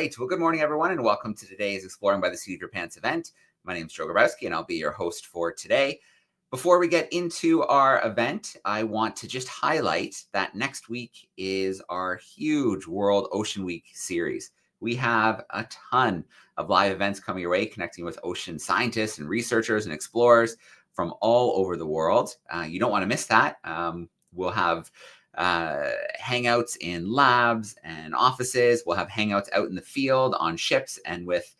right. Well, good morning, everyone, and welcome to today's Exploring by the Seat of Your Pants event. My name is Joe Grabowski, and I'll be your host for today. Before we get into our event, I want to just highlight that next week is our huge World Ocean Week series. We have a ton of live events coming your way, connecting with ocean scientists and researchers and explorers from all over the world. You don't want to miss that. We'll have hangouts in labs and offices. We'll have hangouts out in the field on ships and with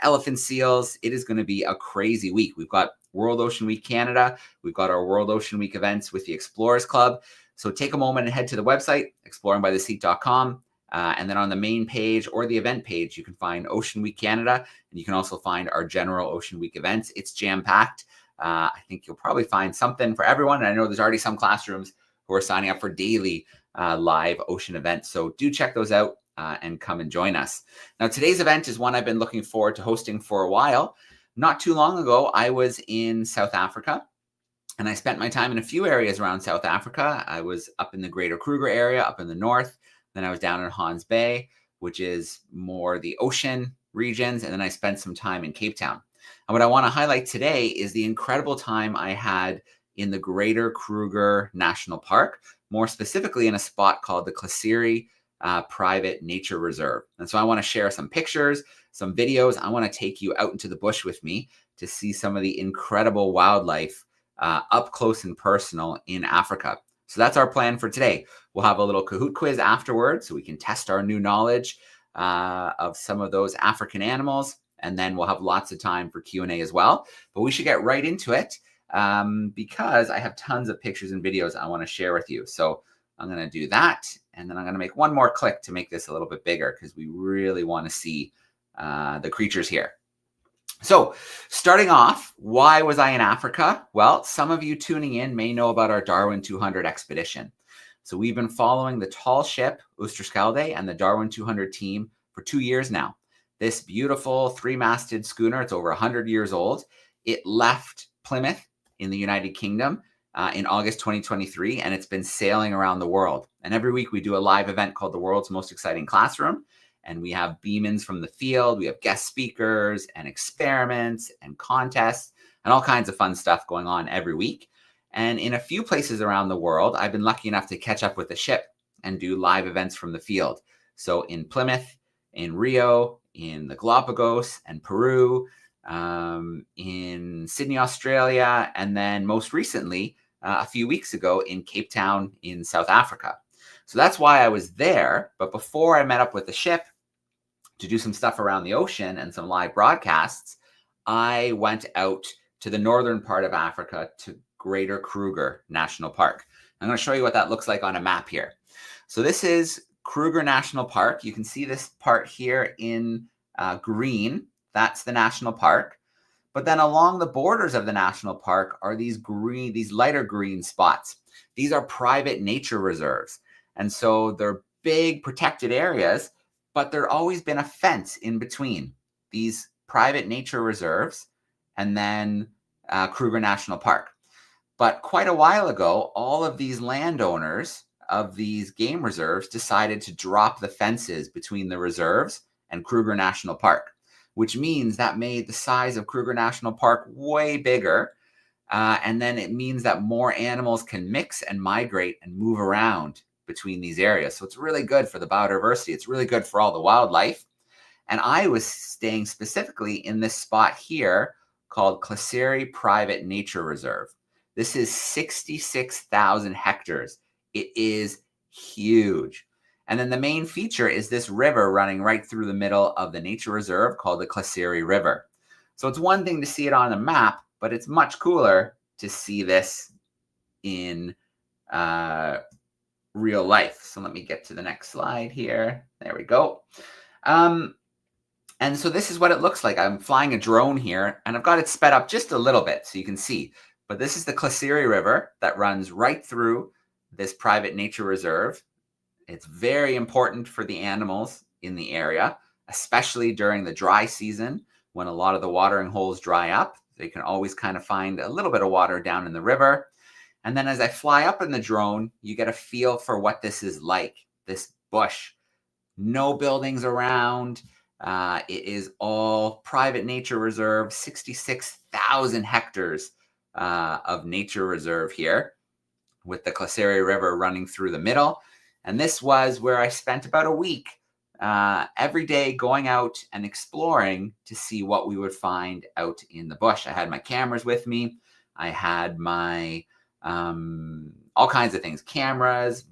elephant seals. It is going to be a crazy week. We've got World Ocean Week Canada. We've got our World Ocean Week events with the Explorers Club. So take a moment and head to the website, exploringbytheseat.com. And then on the main page or the event page, you can find Ocean Week Canada. And you can also find our general Ocean Week events. It's jam-packed. I think you'll probably find something for everyone. And I know there's already some classrooms who are signing up for daily live ocean events. So do check those out and come and join us. Now, today's event is one I've been looking forward to hosting for a while. Not too long ago, I was in South Africa, and I spent my time in a few areas around South Africa. I was up in the greater Kruger area, up in the north. Then I was down in Hans Bay, which is more the ocean regions. And then I spent some time in Cape Town. And what I want to highlight today is the incredible time I had in the greater Kruger National Park, more specifically in a spot called the Klaserie Private Nature Reserve. And so I want to share some pictures, some videos. I want to take you out into the bush with me to see some of the incredible wildlife up close and personal in Africa. So that's our plan for today. We'll have a little Kahoot quiz afterwards so we can test our new knowledge of some of those African animals. And then we'll have lots of time for Q&A as well. But we should get right into it. Because I have tons of pictures and videos I want to share with you. So I'm going to do that. And then I'm going to make one more click to make this a little bit bigger because we really want to see the creatures here. So starting off, why was I in Africa? Well, some of you tuning in may know about our Darwin 200 expedition. So we've been following the tall ship Oosterschelde and the Darwin 200 team for 2 years now. This beautiful three-masted schooner, it's over 100 years old. It left Plymouth in the United Kingdom in August 2023, and it's been sailing around the world. And every week we do a live event called the World's Most Exciting Classroom, and we have beam-ins from the field, we have guest speakers and experiments and contests and all kinds of fun stuff going on every week. And in a few places around the world, I've been lucky enough to catch up with the ship and do live events from the field. So in Plymouth, in Rio, in the Galapagos and Peru, in Sydney, Australia, and then most recently, a few weeks ago in Cape Town in South Africa. So that's why I was there. But before I met up with the ship to do some stuff around the ocean and some live broadcasts, I went out to the northern part of Africa to Greater Kruger National Park. I'm going to show you what that looks like on a map here. So this is Kruger National Park. You can see this part here in green. That's the national park. But then along the borders of the national park are these lighter green spots. These are private nature reserves. And so they're big protected areas, but there's always been a fence in between these private nature reserves and then Kruger National Park. But quite a while ago, all of these landowners of these game reserves decided to drop the fences between the reserves and Kruger National Park, which means that made the size of Kruger National Park way bigger. And then it means that more animals can mix and migrate and move around between these areas. So it's really good for the biodiversity. It's really good for all the wildlife. And I was staying specifically in this spot here called Klaserie Private Nature Reserve. This is 66,000 hectares. It is huge. And then the main feature is this river running right through the middle of the nature reserve called the Klaserie River. So it's one thing to see it on a map, but it's much cooler to see this in real life. So let me get to the next slide here. There we go. And so this is what it looks like. I'm flying a drone here, and I've got it sped up just a little bit so you can see. But this is the Klaserie River that runs right through this private nature reserve. It's very important for the animals in the area, especially during the dry season when a lot of the watering holes dry up. They can always kind of find a little bit of water down in the river. And then as I fly up in the drone, you get a feel for what this is like, this bush. No buildings around. It is all private nature reserve, 66,000 hectares of nature reserve here, with the Klaserie River running through the middle. And this was where I spent about a week every day going out and exploring to see what we would find out in the bush. I had my cameras with me. I had my all kinds of things, cameras,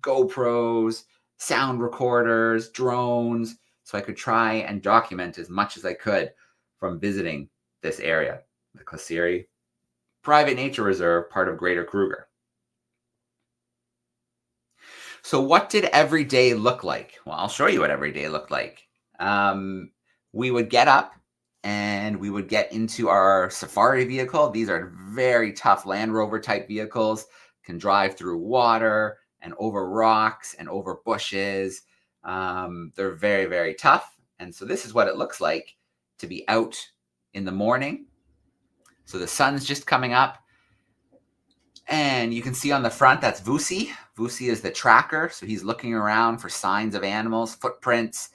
GoPros, sound recorders, drones, so I could try and document as much as I could from visiting this area, the Klaserie Private Nature Reserve, part of Greater Kruger. So what did every day look like? Well, I'll show you what every day looked like. We would get up and we would get into our safari vehicle. These are very tough Land Rover type vehicles, can drive through water and over rocks and over bushes. They're very, very tough. And so this is what it looks like to be out in the morning. So the sun's just coming up. And you can see on the front, that's Vusi. Vusi is the tracker. So he's looking around for signs of animals, footprints,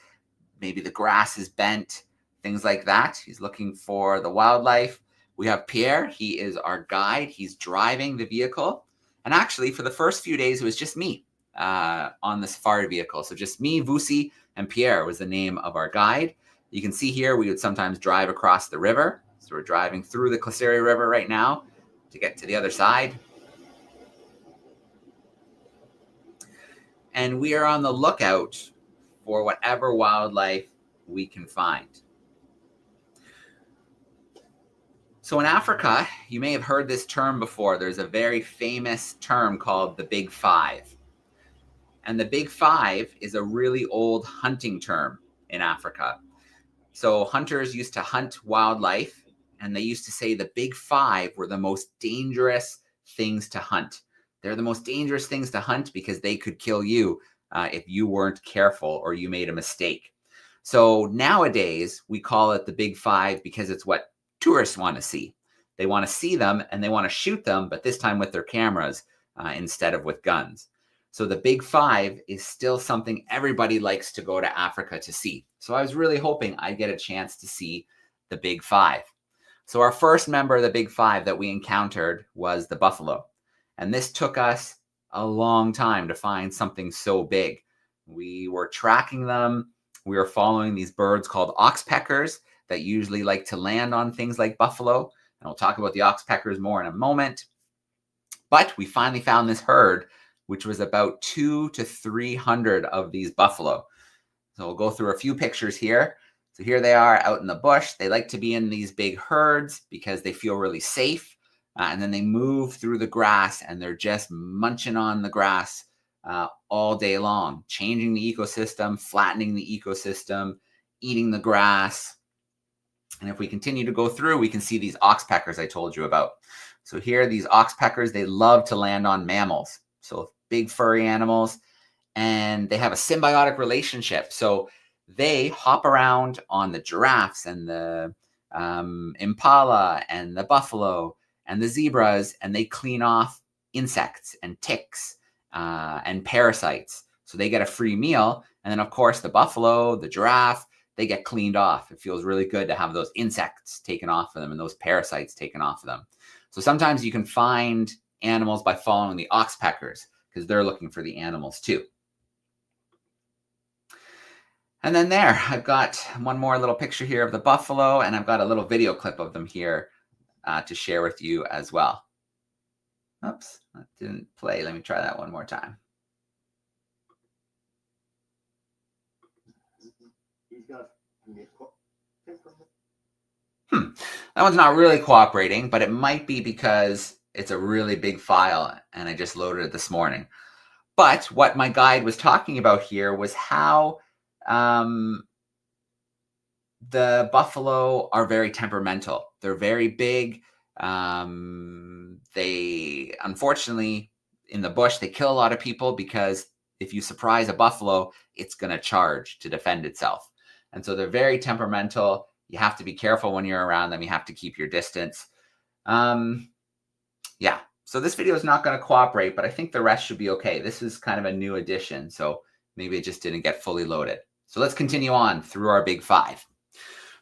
maybe the grass is bent, things like that. He's looking for the wildlife. We have Pierre. He is our guide. He's driving the vehicle. And actually, for the first few days, it was just me on the safari vehicle. So just me, Vusi, and Pierre was the name of our guide. You can see here, we would sometimes drive across the river. So we're driving through the Klaserie River right now to get to the other side. And we are on the lookout for whatever wildlife we can find. So in Africa, you may have heard this term before. There's a very famous term called the Big Five. And the Big Five is a really old hunting term in Africa. So hunters used to hunt wildlife, and they used to say the Big Five were the most dangerous things to hunt. They're the most dangerous things to hunt because they could kill you if you weren't careful or you made a mistake. So nowadays, we call it the Big Five because it's what tourists want to see. They want to see them and they want to shoot them, but this time with their cameras instead of with guns. So the Big Five is still something everybody likes to go to Africa to see. So I was really hoping I'd get a chance to see the Big Five. So our first member of the Big Five that we encountered was the buffalo. And this took us a long time to find something so big. We were tracking them. We were following these birds called oxpeckers that usually like to land on things like buffalo. And we'll talk about the oxpeckers more in a moment. But we finally found this herd, which was about 200 to 300 of these buffalo. So we'll go through a few pictures here. So here they are out in the bush. They like to be in these big herds because they feel really safe. And then they move through the grass and they're just munching on the grass all day long, changing the ecosystem, flattening the ecosystem, eating the grass. And if we continue to go through, we can see these oxpeckers I told you about. So here, these oxpeckers, they love to land on mammals. So big furry animals, and they have a symbiotic relationship. So they hop around on the giraffes and the impala and the buffalo and the zebras, and they clean off insects and ticks and parasites. So they get a free meal. And then, of course, the buffalo, the giraffe, they get cleaned off. It feels really good to have those insects taken off of them and those parasites taken off of them. So sometimes you can find animals by following the oxpeckers because they're looking for the animals too. And then there, I've got one more little picture here of the buffalo, and I've got a little video clip of them here to share with you as well. Oops, that didn't play. Let me try that one more time. That one's not really cooperating, but it might be because it's a really big file and I just loaded it this morning. But what my guide was talking about here was how the buffalo are very temperamental. They're very big. They, unfortunately, in the bush, they kill a lot of people because if you surprise a buffalo, it's going to charge to defend itself. And so they're very temperamental. You have to be careful when you're around them. You have to keep your distance. Yeah, so this video is not going to cooperate, but I think the rest should be okay. This is kind of a new addition, so maybe it just didn't get fully loaded. So let's continue on through our big five.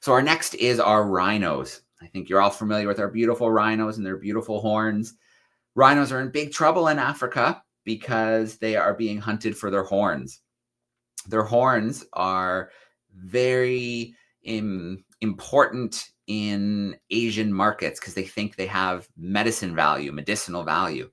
So our next is our rhinos. I think you're all familiar with our beautiful rhinos and their beautiful horns. Rhinos are in big trouble in Africa because they are being hunted for their horns. Their horns are very important in Asian markets because they think they have medicinal value.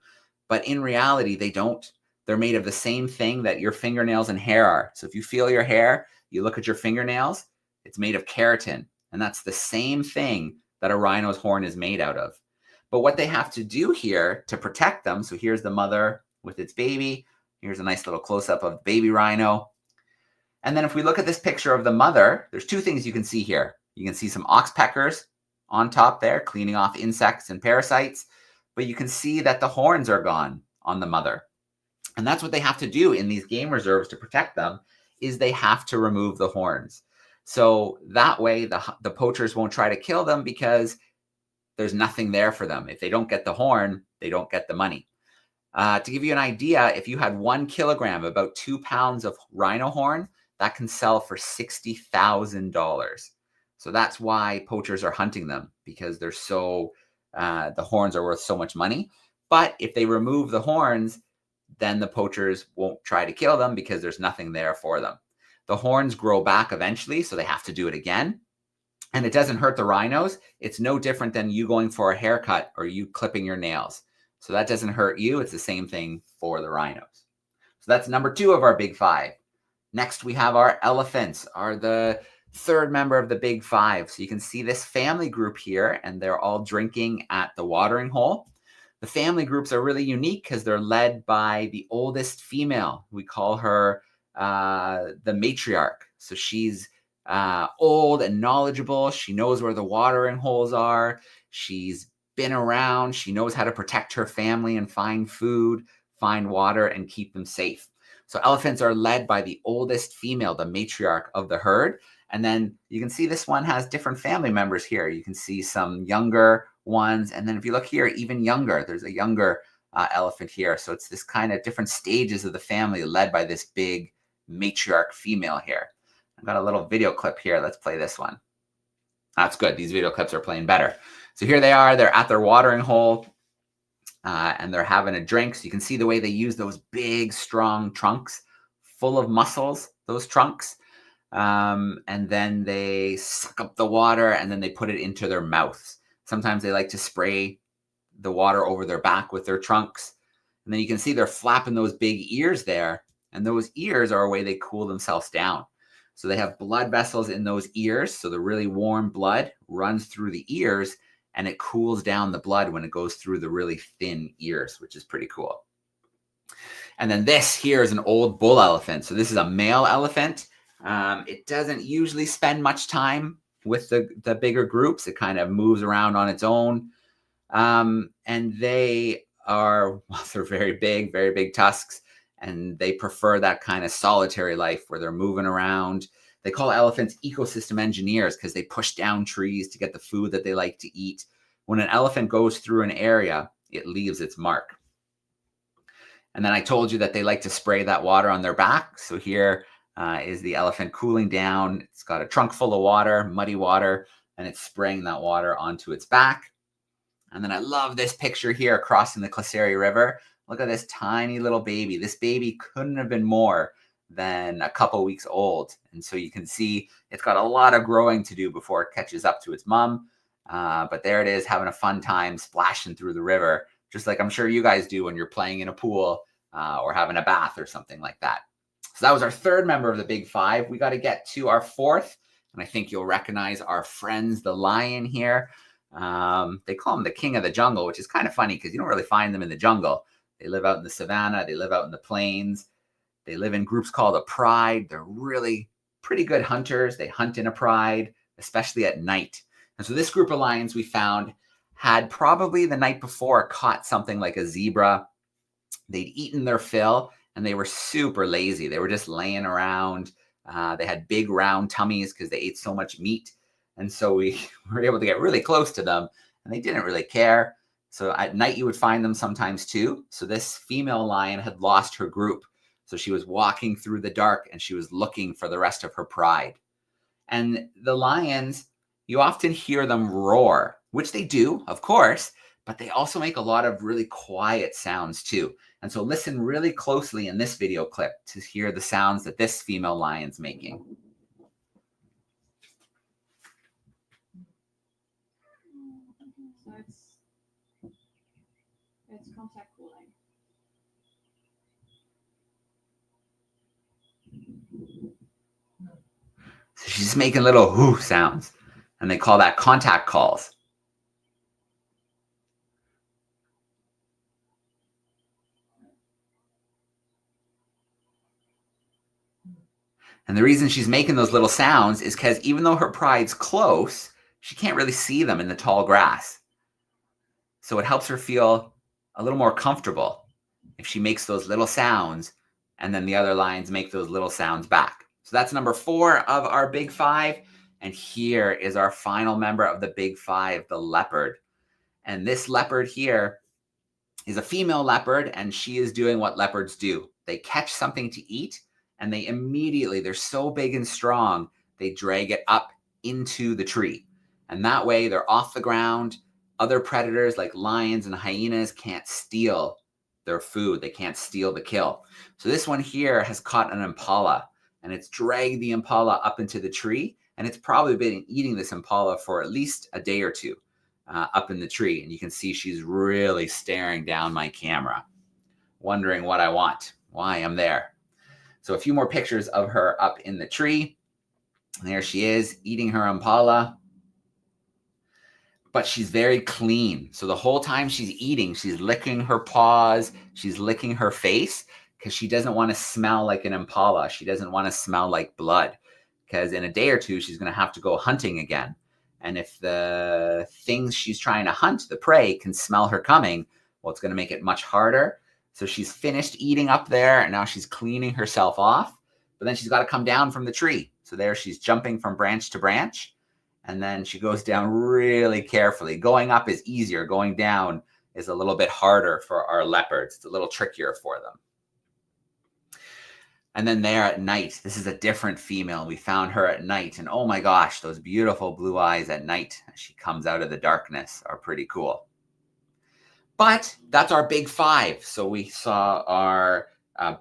But in reality, they don't. They're made of the same thing that your fingernails and hair are. So if you feel your hair, you look at your fingernails, it's made of keratin. And that's the same thing that a rhino's horn is made out of. But what they have to do here to protect them, so here's the mother with its baby. Here's a nice little close-up of baby rhino. And then if we look at this picture of the mother, there's two things you can see here. You can see some oxpeckers on top there, cleaning off insects and parasites. But you can see that the horns are gone on the mother. And that's what they have to do in these game reserves to protect them, is they have to remove the horns. So that way the poachers won't try to kill them because there's nothing there for them. If they don't get the horn, they don't get the money. To give you an idea, if you had 1 kilogram, about 2 pounds of rhino horn, that can sell for $60,000. So that's why poachers are hunting them, because they're so, the horns are worth so much money. But if they remove the horns, then the poachers won't try to kill them because there's nothing there for them. The horns grow back eventually, so they have to do it again. And it doesn't hurt the rhinos. It's no different than you going for a haircut or you clipping your nails. So that doesn't hurt you. It's the same thing for the rhinos. So that's number 2 of our big five. Next, we have our elephants, are the third member of the big five. So you can see this family group here, and they're all drinking at the watering hole. The family groups are really unique because they're led by the oldest female. We call her the matriarch. So she's old and knowledgeable. She knows where the watering holes are. She's been around. She knows how to protect her family and find food, find water, and keep them safe. So elephants are led by the oldest female, the matriarch of the herd. And then you can see this one has different family members here. You can see some younger ones. And then if you look here, even younger, there's a younger elephant here. So it's this kind of different stages of the family led by this big matriarch female here. I've got a little video clip here. Let's play this one. That's good. These video clips are playing better. So here they are. They're at their watering hole. And they're having a drink. So you can see the way they use those big, strong trunks full of muscles, those trunks. And then they suck up the water and then they put it into their mouths. Sometimes they like to spray the water over their back with their trunks. And then you can see they're flapping those big ears there. And those ears are a way they cool themselves down. So they have blood vessels in those ears. So the really warm blood runs through the ears, and it cools down the blood when it goes through the really thin ears, which is pretty cool. And then this here is an old bull elephant. So this is a male elephant. It doesn't usually spend much time with the bigger groups. It kind of moves around on its own. And they are, well, they're very big tusks. And they prefer that kind of solitary life where they're moving around. They call elephants ecosystem engineers because they push down trees to get the food that they like to eat. When an elephant goes through an area, it leaves its mark. And then I told you that they like to spray that water on their back. So here is the elephant cooling down. It's got a trunk full of water, muddy water, and it's spraying that water onto its back. And then I love this picture here crossing the Klaserie River. Look at this tiny little baby. This baby couldn't have been more than a couple weeks old. And so you can see it's got a lot of growing to do before it catches up to its mom. But there it is, having a fun time splashing through the river, just like I'm sure you guys do when you're playing in a pool or having a bath or something like that. So that was our third member of the big five. We got to get to our fourth. And I think you'll recognize our friends, the lion here. They call him the king of the jungle, which is kind of funny because you don't really find them in the jungle. They live out in the savannah. They live out in the plains. They live in groups called a pride. They're really pretty good hunters. They hunt in a pride, especially at night. And so this group of lions we found had probably the night before caught something like a zebra. They'd eaten their fill and they were super lazy. They were just laying around. They had big round tummies because they ate so much meat. And so we were able to get really close to them and they didn't really care. So at night you would find them sometimes too. So this female lion had lost her group. So she was walking through the dark and she was looking for the rest of her pride. And the lions, you often hear them roar, which they do, of course, but they also make a lot of really quiet sounds too. And so listen really closely in this video clip to hear the sounds that this female lion's making. So it's contact calling. So she's making little whoo sounds, and they call that contact calls. And the reason she's making those little sounds is because even though her pride's close, she can't really see them in the tall grass. So it helps her feel a little more comfortable if she makes those little sounds and then the other lions make those little sounds back. So that's number 4 of our big 5. And here is our final member of the big 5, the leopard. And this leopard here is a female leopard, and she is doing what leopards do. They catch something to eat, and they immediately, they're so big and strong, they drag it up into the tree. And that way they're off the ground. Other predators like lions and hyenas can't steal their food. They can't steal the kill. So this one here has caught an impala, and it's dragged the impala up into the tree, and it's probably been eating this impala for at least a day or two up in the tree. And you can see she's really staring down my camera, wondering what I want, why I'm there. So a few more pictures of her up in the tree. And there she is eating her impala. But she's very clean. So the whole time she's eating, she's licking her paws, she's licking her face, because she doesn't want to smell like an impala. She doesn't want to smell like blood, because in a day or two, she's going to have to go hunting again. And if the things she's trying to hunt, the prey, can smell her coming, well, it's going to make it much harder. So she's finished eating up there, and now she's cleaning herself off. But then she's got to come down from the tree. So there she's jumping from branch to branch. And then she goes down really carefully. Going up is easier. Going down is a little bit harder for our leopards. It's a little trickier for them. And then there at night, this is a different female. We found her at night. And oh my gosh, those beautiful blue eyes at night as she comes out of the darkness are pretty cool. But that's our big 5. So we saw our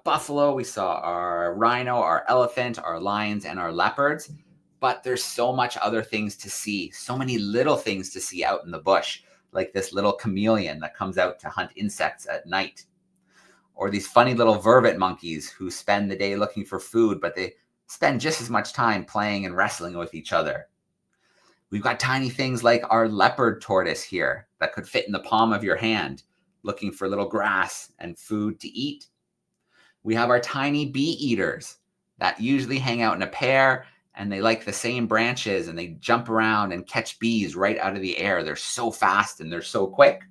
buffalo, we saw our rhino, our elephant, our lions, and our leopards. But there's so much other things to see, so many little things to see out in the bush, like this little chameleon that comes out to hunt insects at night. Or these funny little vervet monkeys who spend the day looking for food, but they spend just as much time playing and wrestling with each other. We've got tiny things like our leopard tortoise here that could fit in the palm of your hand, looking for little grass and food to eat. We have our tiny bee eaters that usually hang out in a pair, and they like the same branches, and they jump around and catch bees right out of the air. They're so fast and they're so quick.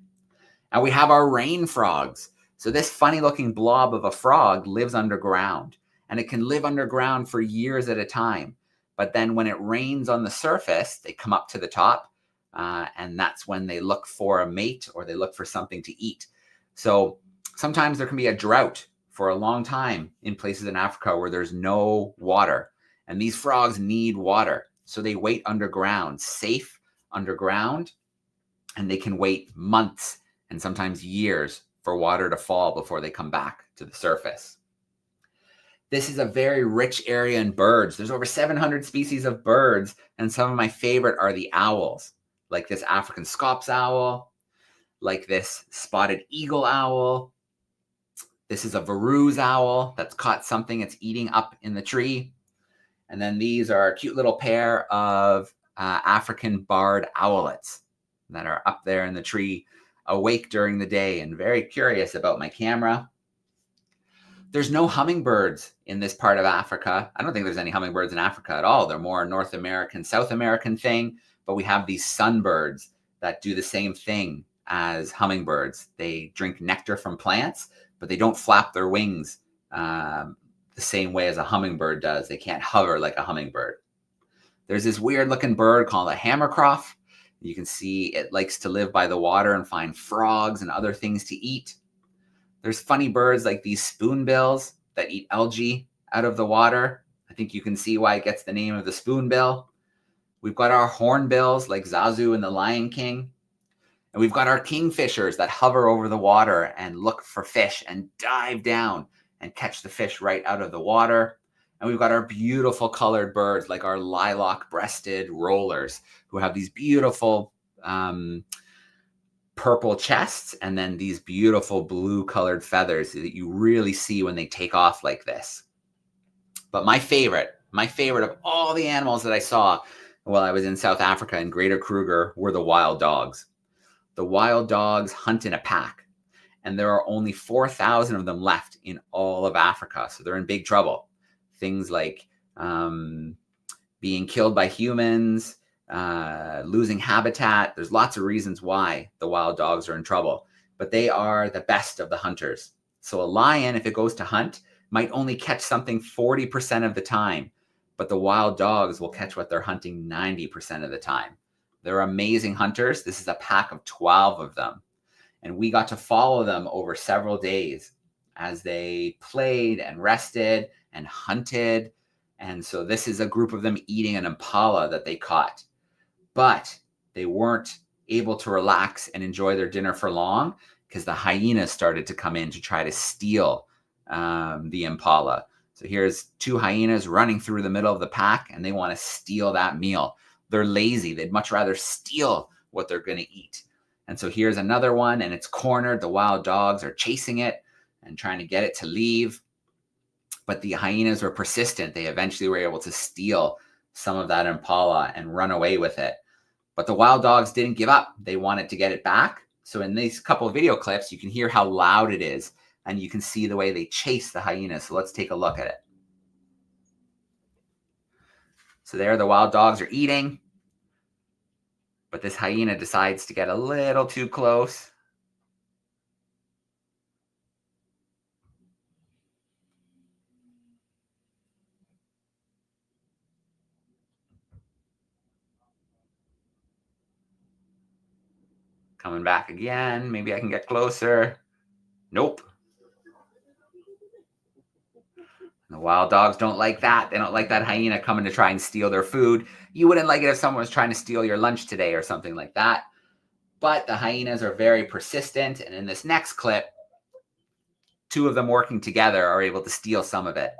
And we have our rain frogs. So this funny looking blob of a frog lives underground, and it can live underground for years at a time. But then when it rains on the surface, they come up to the top, and that's when they look for a mate or they look for something to eat. So sometimes there can be a drought for a long time in places in Africa where there's no water. And these frogs need water. So they wait underground, safe underground, and they can wait months and sometimes years for water to fall before they come back to the surface. This is a very rich area in birds. There's over 700 species of birds, and some of my favorite are the owls, like this African scops owl, like this spotted eagle owl. This is a Verou's owl that's caught something it's eating up in the tree. And then these are a cute little pair of African barred owlets that are up there in the tree, awake during the day and very curious about my camera. There's no hummingbirds in this part of Africa. I don't think there's any hummingbirds in Africa at all. They're more a North American, South American thing. But we have these sunbirds that do the same thing as hummingbirds. They drink nectar from plants, but they don't flap their wings the same way as a hummingbird does. They can't hover like a hummingbird. There's this weird looking bird called a hammercroft. You can see it likes to live by the water and find frogs and other things to eat. There's funny birds like these spoonbills that eat algae out of the water. I think you can see why it gets the name of the spoonbill. We've got our hornbills like Zazu in the Lion King. And we've got our kingfishers that hover over the water and look for fish and dive down and catch the fish right out of the water. And we've got our beautiful colored birds like our lilac-breasted rollers who have these beautiful purple chests and then these beautiful blue-colored feathers that you really see when they take off like this. But my favorite of all the animals that I saw while I was in South Africa in Greater Kruger were the wild dogs. The wild dogs hunt in a pack, and there are only 4,000 of them left in all of Africa. So they're in big trouble. Things like being killed by humans, losing habitat. There's lots of reasons why the wild dogs are in trouble, but they are the best of the hunters. So a lion, if it goes to hunt, might only catch something 40% of the time, but the wild dogs will catch what they're hunting 90% of the time. They're amazing hunters. This is a pack of 12 of them. And we got to follow them over several days as they played and rested and hunted. And so this is a group of them eating an impala that they caught. But they weren't able to relax and enjoy their dinner for long because the hyenas started to come in to try to steal the impala. So here's 2 hyenas running through the middle of the pack, and they want to steal that meal. They're lazy. They'd much rather steal what they're going to eat. And so here's another one, and it's cornered. The wild dogs are chasing it and trying to get it to leave. But the hyenas were persistent. They eventually were able to steal some of that impala and run away with it. But the wild dogs didn't give up. They wanted to get it back. So in these couple of video clips, you can hear how loud it is, and you can see the way they chase the hyenas. So let's take a look at it. So there the wild dogs are eating, but this hyena decides to get a little too close. Coming back again. Maybe I can get closer. Nope. The wild dogs don't like that. They don't like that hyena coming to try and steal their food. You wouldn't like it if someone was trying to steal your lunch today or something like that. But the hyenas are very persistent. And in this next clip, 2 of them working together are able to steal some of it.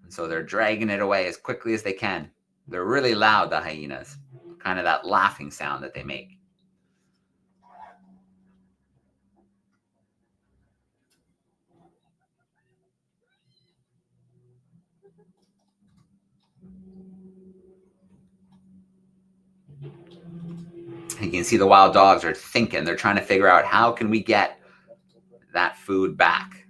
And so they're dragging it away as quickly as they can. They're really loud, the hyenas. Kind of that laughing sound that they make. You can see the wild dogs are thinking. They're trying to figure out how can we get that food back.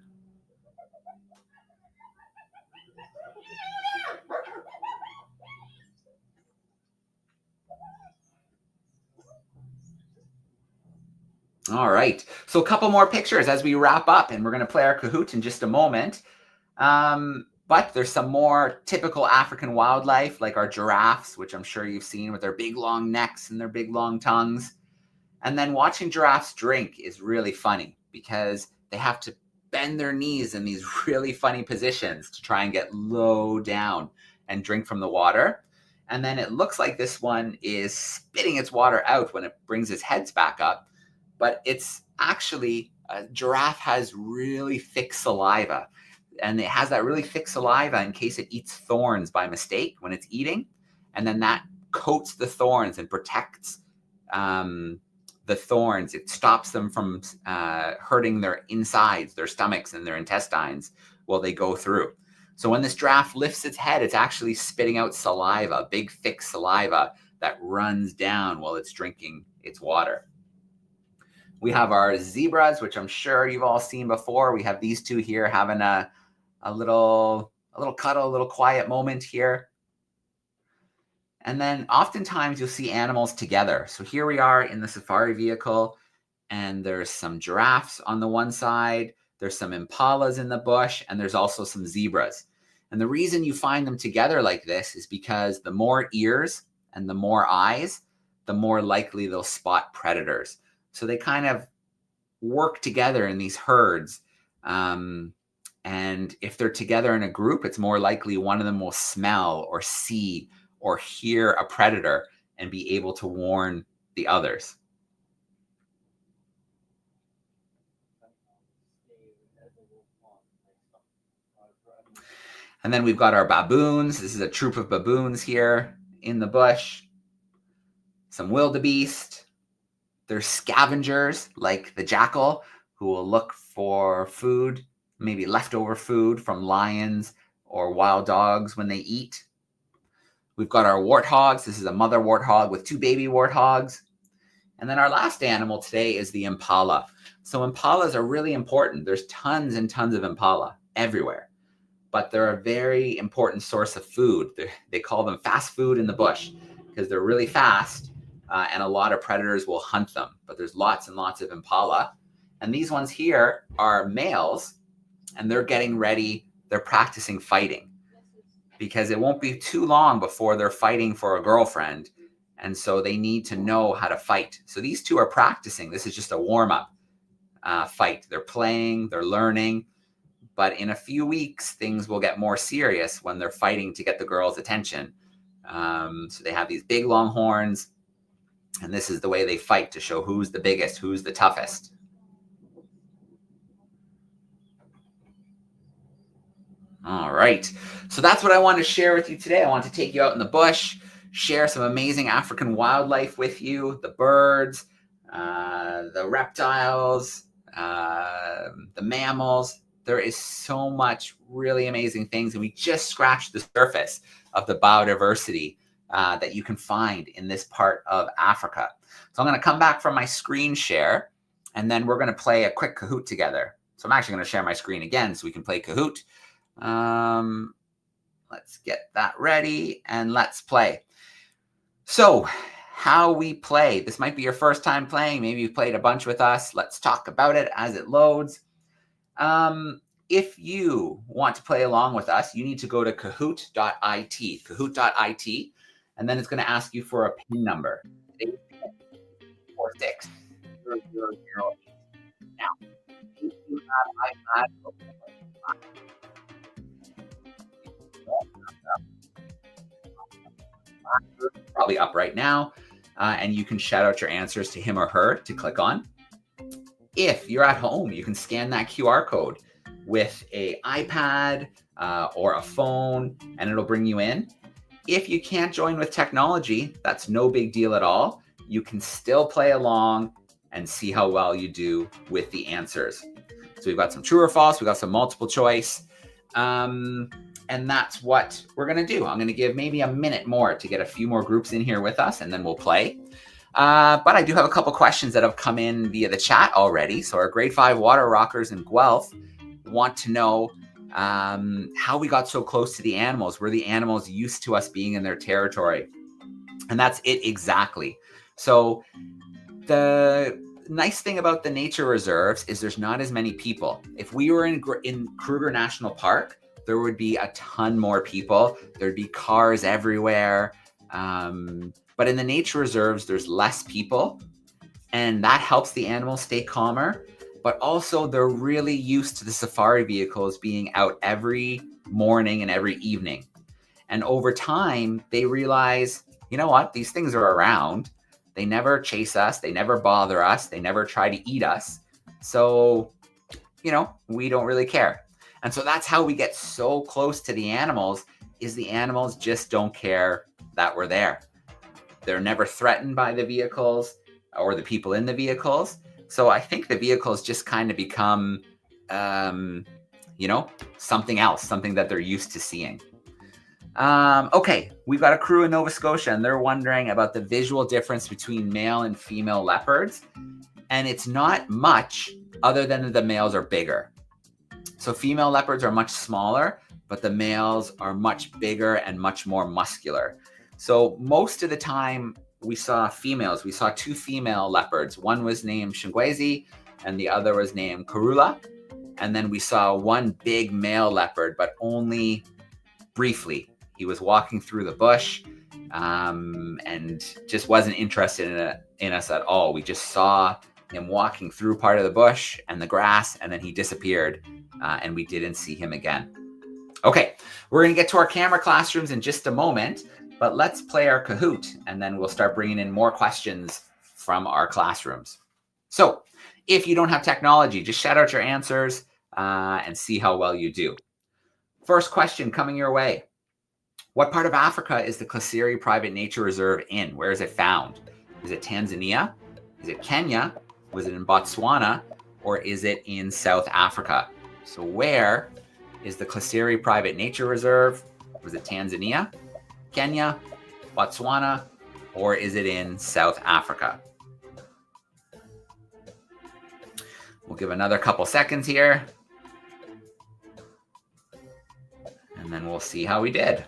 All right. So a couple more pictures as we wrap up, and we're going to play our Kahoot in just a moment. But there's some more typical African wildlife, like our giraffes, which I'm sure you've seen with their big long necks and their big long tongues. And then watching giraffes drink is really funny because they have to bend their knees in these really funny positions to try and get low down and drink from the water. And then it looks like this one is spitting its water out when it brings its heads back up. But it's actually, a giraffe has really thick saliva. And it has that really thick saliva in case it eats thorns by mistake when it's eating. And then that coats the thorns and protects the thorns. It stops them from hurting their insides, their stomachs and their intestines while they go through. So when this giraffe lifts its head, it's actually spitting out saliva, big thick saliva that runs down while it's drinking its water. We have our zebras, which I'm sure you've all seen before. We have these 2 here having a little cuddle, a little quiet moment here. And then oftentimes you'll see animals together. So here we are in the safari vehicle, and there's some giraffes on the one side, there's some impalas in the bush, and there's also some zebras. And the reason you find them together like this is because the more ears and the more eyes, the more likely they'll spot predators. So they kind of work together in these herds. And if they're together in a group, it's more likely one of them will smell or see or hear a predator and be able to warn the others. And then we've got our baboons. This is a troop of baboons here in the bush. Some wildebeest. There's scavengers like the jackal who will look for food, maybe leftover food from lions or wild dogs when they eat. We've got our warthogs. This is a mother warthog with 2 baby warthogs. And then our last animal today is the impala. So impalas are really important. There's tons and tons of impala everywhere, but they're a very important source of food. They call them fast food in the bush because they're really fast and a lot of predators will hunt them. But there's lots and lots of impala. And these ones here are males and they're getting ready. They're practicing fighting because it won't be too long before they're fighting for a girlfriend. And so they need to know how to fight. So these two are practicing. This is just a warm-up fight. They're playing, they're learning. But in a few weeks, things will get more serious when they're fighting to get the girl's attention. So they have these big long horns. And this is the way they fight to show who's the biggest, who's the toughest. All right. So that's what I want to share with you today. I want to take you out in the bush, share some amazing African wildlife with you, the birds, the reptiles, the mammals. There is so much really amazing things, and we just scratched the surface of the biodiversity that you can find in this part of Africa. So I'm going to come back from my screen share, and then we're going to play a quick Kahoot together. So I'm actually going to share my screen again so we can play Kahoot. Let's get that ready and let's play. So how we play. This might be your first time playing. Maybe you've played a bunch with us. Let's talk about it as it loads. If you want to play along with us, you need to go to kahoot.it, and then it's going to ask you for a PIN number. 846 000. Now, if you have iPad, probably up right now, and you can shout out your answers to him or her to click on. If you're at home, you can scan that QR code with an iPad or a phone, and it'll bring you in. If you can't join with technology, that's no big deal at all. You can still play along and see how well you do with the answers. So we've got some true or false. We've got some multiple choice. And that's what we're going to do. I'm going to give maybe a minute more to get a few more groups in here with us, and then we'll play. But I do have a couple questions that have come in via the chat already. So our grade 5 water rockers in Guelph want to know how we got so close to the animals. Were the animals used to us being in their territory? And that's it exactly. So the nice thing about the nature reserves is there's not as many people. If we were in Kruger National Park, there would be a ton more people. There'd be cars everywhere. But in the nature reserves, there's less people, and that helps the animals stay calmer. But also, they're really used to the safari vehicles being out every morning and every evening. And over time, they realize, you know what? These things are around. They never chase us. They never bother us. They never try to eat us. So, we don't really care. And so that's how we get so close to the animals, is the animals just don't care that we're there. They're never threatened by the vehicles or the people in the vehicles. So I think the vehicles just kind of become, something else, something that they're used to seeing. Okay, we've got a crew in Nova Scotia, and they're wondering about the visual difference between male and female leopards. And it's not much other than the males are bigger. So female leopards are much smaller, but the males are much bigger and much more muscular. So most of the time we saw females. We saw 2 female leopards. One was named Shingwezi and the other was named Karula. And then we saw one big male leopard, but only briefly. He was walking through the bush and just wasn't interested in us at all. We just saw him walking through part of the bush and the grass, and then he disappeared, and we didn't see him again. Okay, we're going to get to our camera classrooms in just a moment, but let's play our Kahoot, and then we'll start bringing in more questions from our classrooms. So if you don't have technology, just shout out your answers and see how well you do. First question coming your way. What part of Africa is the Klaserie Private Nature Reserve in? Where is it found? Is it Tanzania? Is it Kenya? Was it in Botswana? Or is it in South Africa? So where is the Klaserie Private Nature Reserve? Was it Tanzania, Kenya, Botswana, or is it in South Africa? We'll give another couple seconds here. And then we'll see how we did.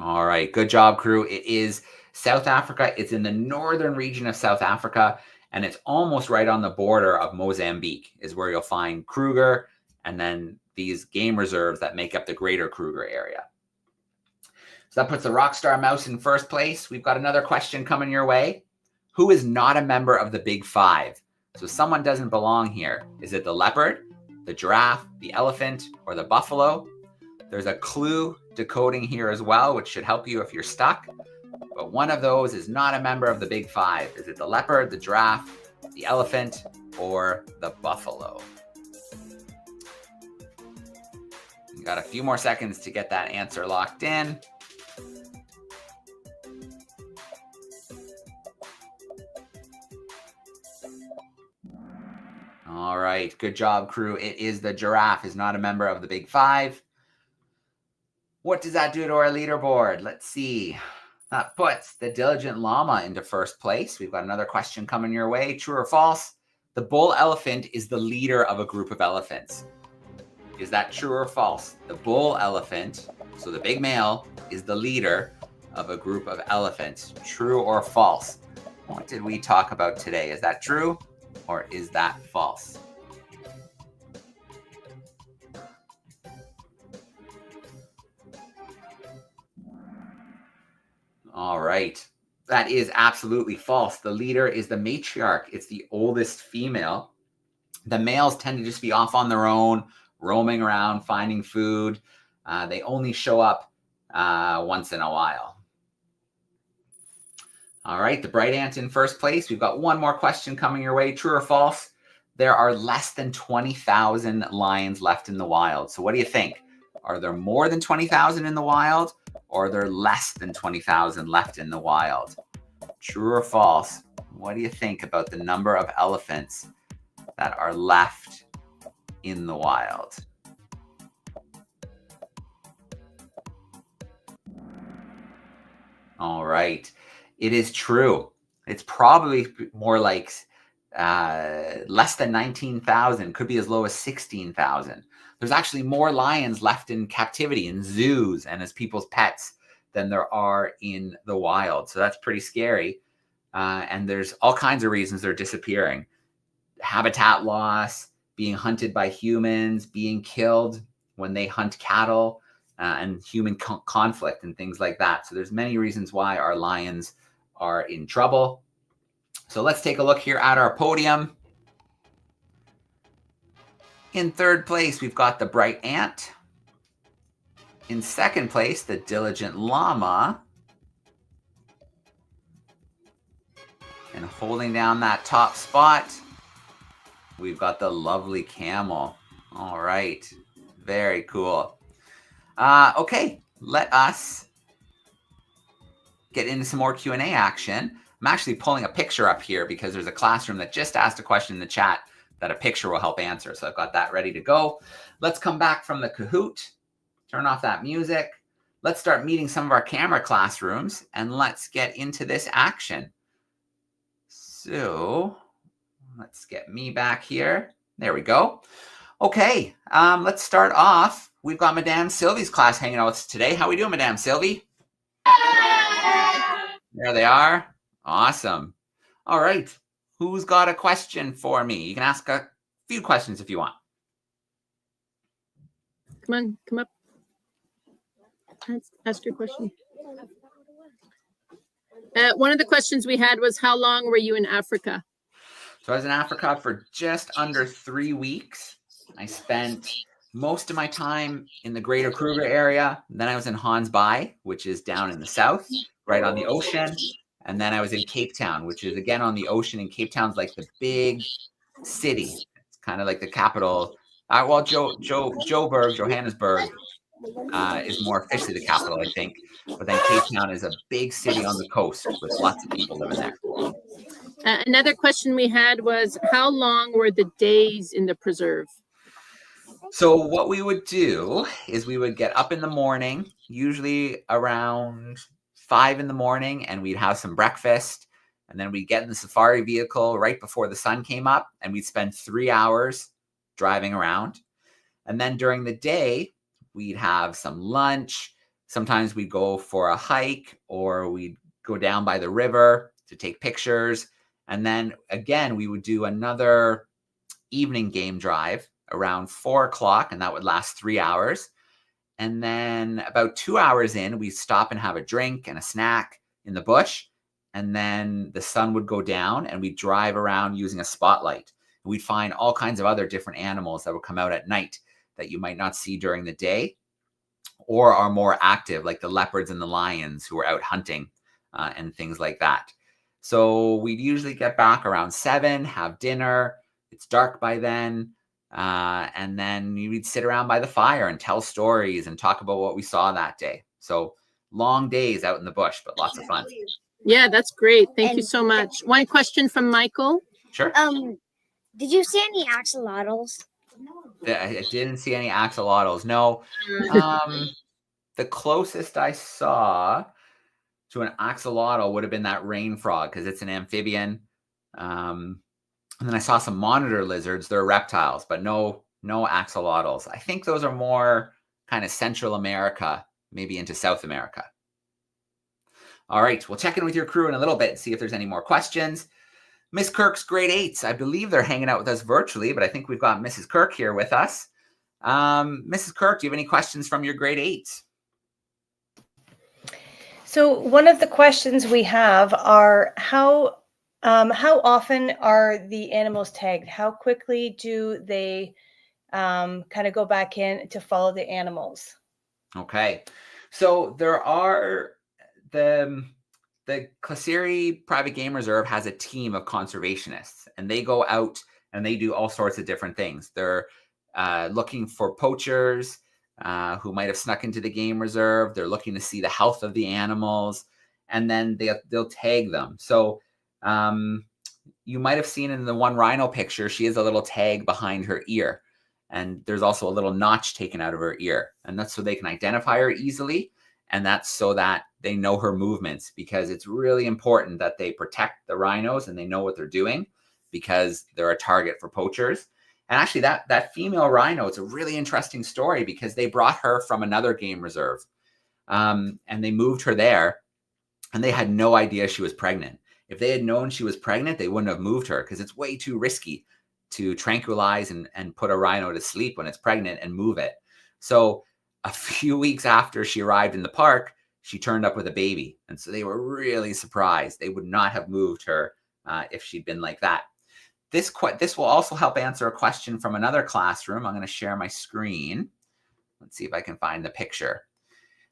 All right, good job, crew. It is South Africa. It's in the northern region of South Africa, and it's almost right on the border of Mozambique is where you'll find Kruger and then these game reserves that make up the greater Kruger area. So that puts the Rockstar Mouse in first place. We've got another question coming your way. Who is not a member of the Big Five? So someone doesn't belong here. Is it the leopard, the giraffe, the elephant, or the buffalo? There's a clue decoding here as well, which should help you if you're stuck. But one of those is not a member of the Big Five. Is it the leopard, the giraffe, the elephant, or the buffalo? You got a few more seconds to get that answer locked in. All right, good job, crew. It is the giraffe, is not a member of the Big Five. What does that do to our leaderboard? Let's see. That puts the diligent llama into first place. We've got another question coming your way. True or false? The bull elephant is the leader of a group of elephants. Is that true or false? The bull elephant, so the big male, is the leader of a group of elephants. True or false? What did we talk about today? Is that true or is that false? All right. That is absolutely false. The leader is the matriarch. It's the oldest female. The males tend to just be off on their own, roaming around, finding food. They only show up once in a while. All right, the bright ant in first place. We've got one more question coming your way. True or false? There are less than 20,000 lions left in the wild. So what do you think? Are there more than 20,000 in the wild, or are there less than 20,000 left in the wild? True or false? What do you think about the number of elephants that are left in the wild? All right. It is true. It's probably more like less than 19,000, could be as low as 16,000. There's actually more lions left in captivity in zoos and as people's pets than there are in the wild. So that's pretty scary. And there's all kinds of reasons they're disappearing. Habitat loss, being hunted by humans, being killed when they hunt cattle, and human conflict and things like that. So there's many reasons why our lions are in trouble. So let's take a look here at our podium. In third place, we've got the bright ant. In second place, the diligent llama. And holding down that top spot, we've got the lovely camel. All right, very cool. Okay, let us get into some more Q&A action. I'm actually pulling a picture up here because there's a classroom that just asked a question in the chat that a picture will help answer. So I've got that ready to go. Let's come back from the Kahoot, turn off that music. Let's start meeting some of our camera classrooms and let's get into this action. So let's get me back here. There we go. Okay, let's start off. We've got Madame Sylvie's class hanging out with us today. How are we doing, Madame Sylvie? There they are. Awesome. All right. Who's got a question for me? You can ask a few questions if you want. Come on, come up. Ask your question. One of the questions we had was, how long were you in Africa? So I was in Africa for just under 3 weeks. I spent most of my time in the greater Kruger area. Then I was in Hans Bay, which is down in the south, right on the ocean. And then I was in Cape Town, which is again on the ocean. And Cape Town's like the big city. It's kind of like the capital. Well, Johannesburg is more officially the capital, I think. But then Cape Town is a big city on the coast with lots of people living there. Another question we had was, how long were the days in the preserve? So what we would do is we would get up in the morning, usually around 5 in the morning, and we'd have some breakfast. And then we'd get in the safari vehicle right before the sun came up, and we'd spend 3 hours driving around. And then during the day, we'd have some lunch. Sometimes we'd go for a hike, or we'd go down by the river to take pictures. And then again, we would do another evening game drive around 4 o'clock, and that would last 3 hours. And then about 2 hours in, we'd stop and have a drink and a snack in the bush. And then the sun would go down, and we'd drive around using a spotlight. We'd find all kinds of other different animals that would come out at night that you might not see during the day, or are more active, like the leopards and the lions who are out hunting and things like that. So we'd usually get back around 7, have dinner. It's dark by then. And then we'd sit around by the fire and tell stories and talk about what we saw that day. So long days out in the bush, but lots of fun. Yeah, that's great. Thank you so much. One question from Michael. Sure. Did you see any axolotls? I didn't see any axolotls. No. The closest I saw to an axolotl would have been that rain frog, because it's an amphibian. And then I saw some monitor lizards. They're reptiles, but no axolotls. I think those are more kind of Central America, maybe into South America. All right, we'll check in with your crew in a little bit and see if there's any more questions. Miss Kirk's grade 8s, I believe they're hanging out with us virtually, but I think we've got Mrs. Kirk here with us. Mrs. Kirk, do you have any questions from your grade 8s? So one of the questions we have are how often are the animals tagged? How quickly do they kind of go back in to follow the animals? Okay, so there are the Klaserie Private Game Reserve has a team of conservationists, and they go out and they do all sorts of different things. They're looking for poachers who might have snuck into the game reserve. They're looking to see the health of the animals, and then they'll tag them. So you might have seen in the one rhino picture, she has a little tag behind her ear, and there's also a little notch taken out of her ear, and that's so they can identify her easily. And that's so that they know her movements, because it's really important that they protect the rhinos and they know what they're doing, because they're a target for poachers. And actually that female rhino, it's a really interesting story, because they brought her from another game reserve and they moved her there, and they had no idea she was pregnant. If they had known she was pregnant, they wouldn't have moved her, because it's way too risky to tranquilize and put a rhino to sleep when it's pregnant and move it. So a few weeks after she arrived in the park, she turned up with a baby. And so they were really surprised. They would not have moved her if she'd been like that. This will also help answer a question from another classroom. I'm going to share my screen. Let's see if I can find the picture.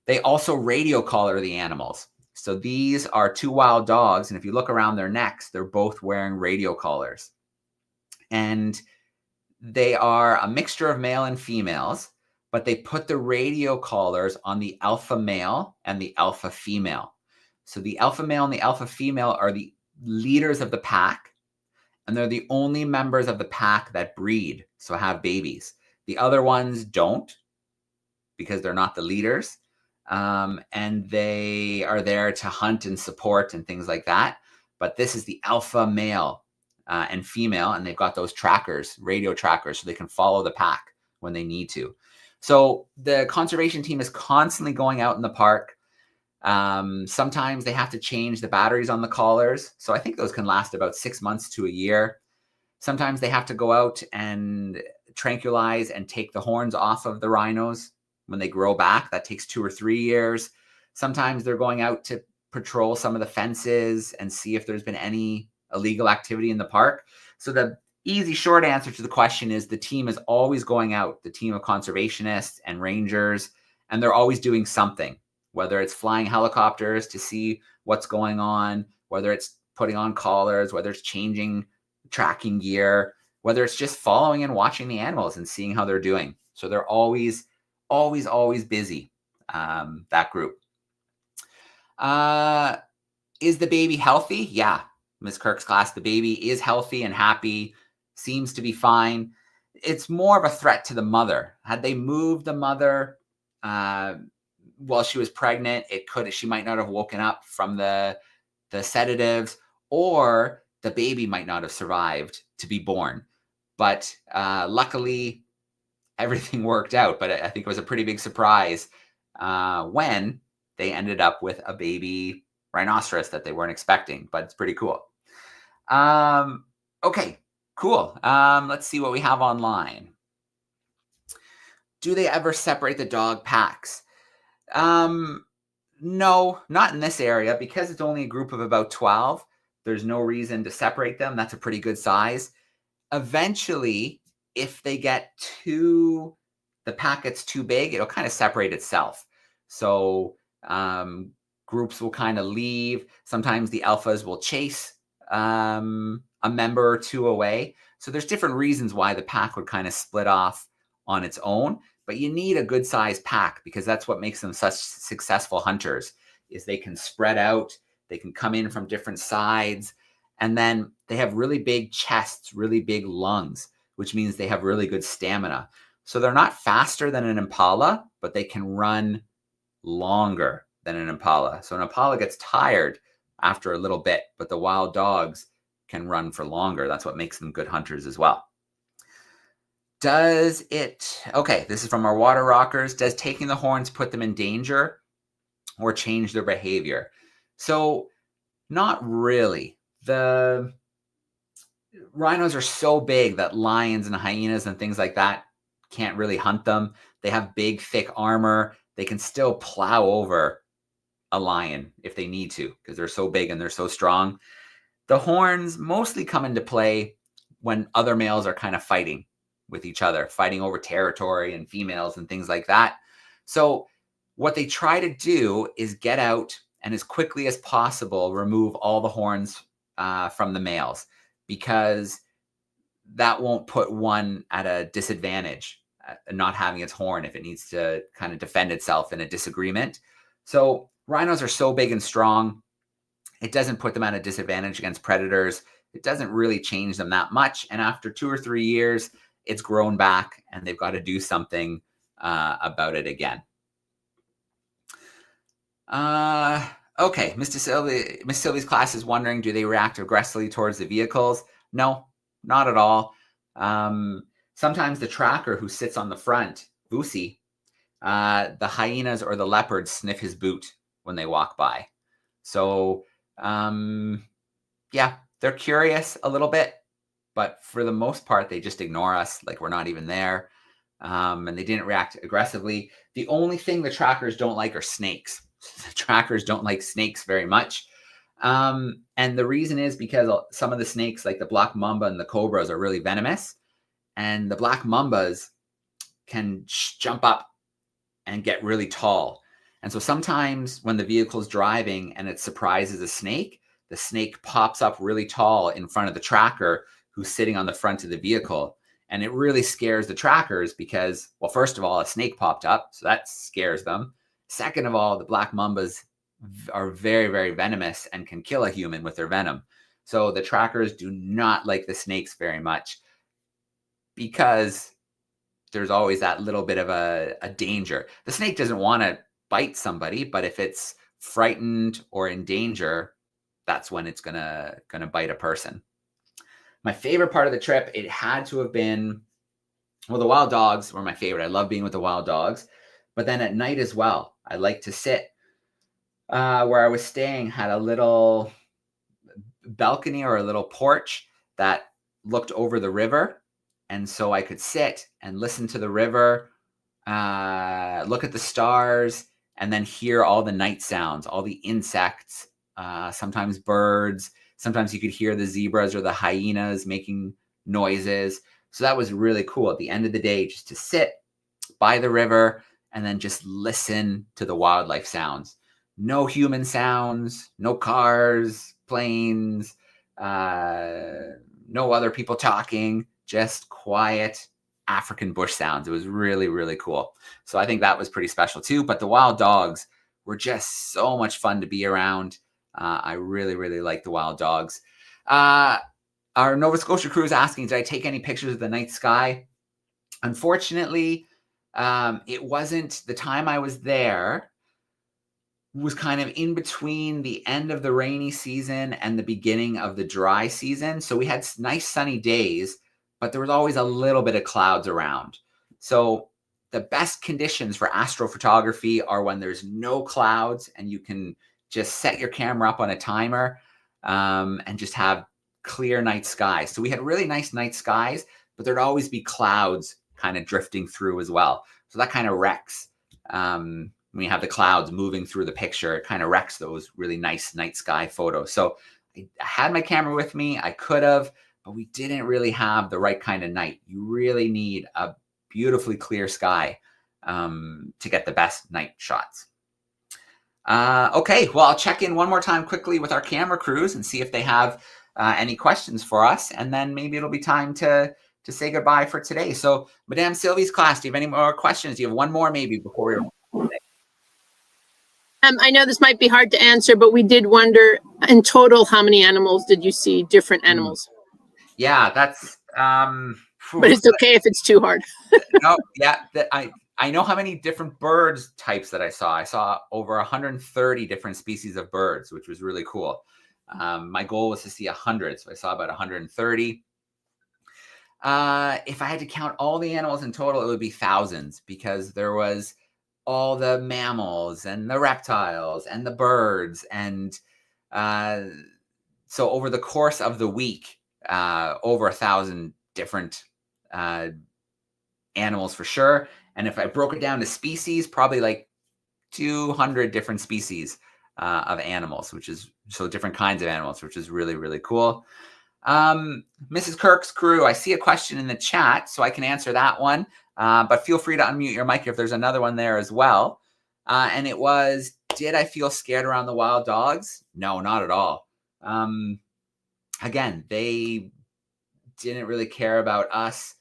They also radio collar the animals. So these are 2 wild dogs. And if you look around their necks, they're both wearing radio collars. And they are a mixture of male and females, but they put the radio collars on the alpha male and the alpha female. So the alpha male and the alpha female are the leaders of the pack, and they're the only members of the pack that breed, so have babies. The other ones don't, because they're not the leaders, and they are there to hunt and support and things like that. But this is the alpha male and female, and they've got those trackers, radio trackers, so they can follow the pack when they need to. So the conservation team is constantly going out in the park. Sometimes they have to change the batteries on the collars. So I think those can last about 6 months to a year. Sometimes they have to go out and tranquilize and take the horns off of the rhinos when they grow back. That takes 2 or 3 years. Sometimes they're going out to patrol some of the fences and see if there's been any illegal activity in the park. So the easy short answer to the question is the team is always going out, the team of conservationists and rangers, and they're always doing something, whether it's flying helicopters to see what's going on, whether it's putting on collars, whether it's changing tracking gear, whether it's just following and watching the animals and seeing how they're doing. So they're always busy, that group. Is the baby healthy? Yeah, Ms. Kirk's class, the baby is healthy and happy, seems to be fine. It's more of a threat to the mother. Had they moved the mother while she was pregnant, she might not have woken up from the sedatives, or the baby might not have survived to be born. But luckily, everything worked out. But I think it was a pretty big surprise when they ended up with a baby rhinoceros that they weren't expecting. But it's pretty cool. Okay, cool. Let's see what we have online. Do they ever separate the dog packs? No, not in this area. Because it's only a group of about 12, there's no reason to separate them. That's a pretty good size. Eventually, if they get the pack gets too big, it'll kind of separate itself. So groups will kind of leave. Sometimes the alphas will chase a member or two away. So there's different reasons why the pack would kind of split off on its own. But you need a good sized pack, because that's what makes them such successful hunters, is they can spread out, they can come in from different sides, and then they have really big chests, really big lungs, which means they have really good stamina. So they're not faster than an impala, but they can run longer than an impala. So an impala gets tired after a little bit, but the wild dogs can run for longer. That's what makes them good hunters as well. Okay, this is from our water rockers. Does taking the horns put them in danger or change their behavior? So not really. The rhinos are so big that lions and hyenas and things like that can't really hunt them. They have big, thick armor. They can still plow over a lion if they need to, because they're so big and they're so strong. The horns mostly come into play when other males are kind of fighting with each other, fighting over territory and females and things like that. So what they try to do is get out and as quickly as possible remove all the horns from the males, because that won't put one at a disadvantage, not having its horn if it needs to kind of defend itself in a disagreement. So rhinos are so big and strong, it doesn't put them at a disadvantage against predators. It doesn't really change them that much. And after 2 or 3 years, it's grown back and they've got to do something about it again. Okay, Miss Sylvie's class is wondering, do they react aggressively towards the vehicles? No, not at all. Sometimes the tracker who sits on the front, Vusi, the hyenas or the leopards sniff his boot when they walk by. So, yeah, they're curious a little bit, but for the most part, they just ignore us like we're not even there. And they didn't react aggressively. The only thing the trackers don't like are snakes. The trackers don't like snakes very much. And the reason is because some of the snakes, like the black mamba and the cobras, are really venomous. And the black mambas can jump up and get really tall. And so sometimes when the vehicle's driving and it surprises a snake, the snake pops up really tall in front of the tracker who's sitting on the front of the vehicle. And it really scares the trackers because, well, first of all, a snake popped up, so that scares them. Second of all, the black mambas are very, very venomous and can kill a human with their venom. So the trackers do not like the snakes very much because there's always that little bit of a danger. The snake doesn't want to bite somebody, but if it's frightened or in danger, that's when it's gonna bite a person. My favorite part of the trip, it had to have been, well, the wild dogs were my favorite. I love being with the wild dogs. But then at night as well, I like to sit. Where I was staying had a little balcony or a little porch that looked over the river. And so I could sit and listen to the river, look at the stars, and then hear all the night sounds, all the insects, sometimes birds. Sometimes you could hear the zebras or the hyenas making noises. So that was really cool at the end of the day, just to sit by the river and then just listen to the wildlife sounds. No human sounds, no cars, planes, no other people talking, just quiet African bush sounds. It was really, really cool. So I think that was pretty special too. But the wild dogs were just so much fun to be around. I really, really like the wild dogs. Our Nova Scotia crew is asking, did I take any pictures of the night sky? Unfortunately, it wasn't, the time I was there was kind of in between the end of the rainy season and the beginning of the dry season. So we had nice sunny days, but there was always a little bit of clouds around. So the best conditions for astrophotography are when there's no clouds and you can just set your camera up on a timer and just have clear night skies. So we had really nice night skies, but there'd always be clouds kind of drifting through as well. So that kind of wrecks. When you have the clouds moving through the picture, it kind of wrecks those really nice night sky photos. So I had my camera with me. I could have, but we didn't really have the right kind of night. You really need a beautifully clear sky to get the best night shots. Okay, well, I'll check in one more time quickly with our camera crews and see if they have any questions for us. And then maybe it'll be time to say goodbye for today. So Madame Sylvie's class, do you have any more questions? Do you have one more maybe before we... I know this might be hard to answer, but we did wonder in total, how many animals did you see, different animals? Yeah, that's... but it's okay if it's too hard. No, yeah, I know how many different birds types that I saw. I saw over 130 different species of birds, which was really cool. My goal was to see 100, so I saw about 130. If I had to count all the animals in total, it would be thousands, because there was all the mammals and the reptiles and the birds. And so over the course of the week, over 1,000 different animals for sure. And if I broke it down to species, probably like 200 different species of animals, which is so different kinds of animals, which is really, really cool. Mrs. Kirk's crew, I see a question in the chat, so I can answer that one. But feel free to unmute your mic if there's another one there as well. And it was, did I feel scared around the wild dogs? No, not at all. Again, they didn't really care about us.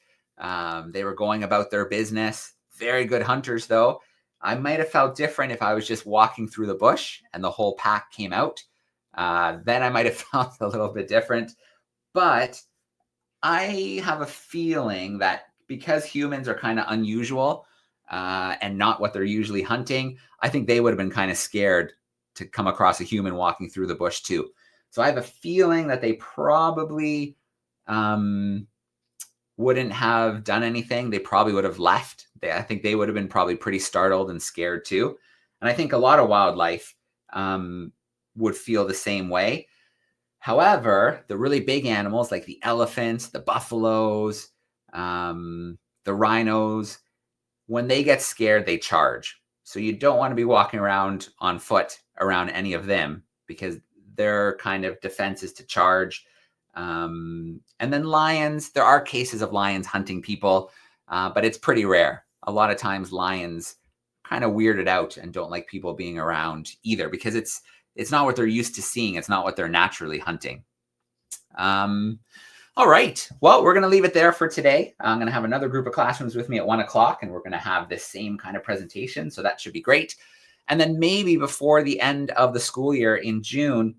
They were going about their business. Very good hunters, though. I might have felt different if I was just walking through the bush and the whole pack came out. Then I might have felt a little bit different. But I have a feeling that because humans are kind of unusual and not what they're usually hunting, I think they would have been kind of scared to come across a human walking through the bush too. So I have a feeling that they probably wouldn't have done anything. They probably would have left. I think they would have been probably pretty startled and scared too. And I think a lot of wildlife would feel the same way. However, the really big animals like the elephants, the buffaloes, the rhinos, when they get scared, they charge. So you don't want to be walking around on foot around any of them, because their kind of defense is to charge. And then lions, there are cases of lions hunting people, but it's pretty rare. A lot of times lions kind of weirded out and don't like people being around either, because it's not what they're used to seeing. It's not what they're naturally hunting. All right. Well, we're going to leave it there for today. I'm going to have another group of classrooms with me at 1 o'clock, and we're going to have this same kind of presentation. So that should be great. And then maybe before the end of the school year in June,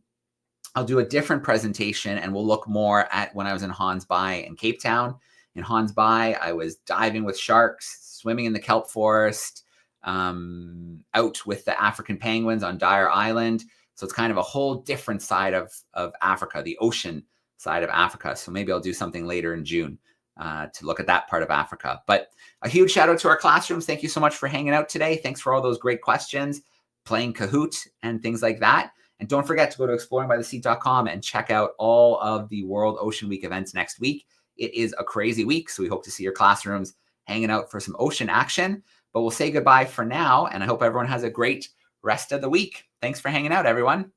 I'll do a different presentation, and we'll look more at when I was in Hans Bay in Cape Town. In Hans Bay, I was diving with sharks, swimming in the kelp forest, out with the African penguins on Dyer Island. So it's kind of a whole different side of Africa, the ocean side of Africa. So maybe I'll do something later in June to look at that part of Africa. But a huge shout out to our classrooms. Thank you so much for hanging out today. Thanks for all those great questions, playing Kahoot and things like that. And don't forget to go to exploringbytheseat.com and check out all of the World Ocean Week events next week. It is a crazy week, so we hope to see your classrooms hanging out for some ocean action. But we'll say goodbye for now, and I hope everyone has a great rest of the week. Thanks for hanging out, everyone.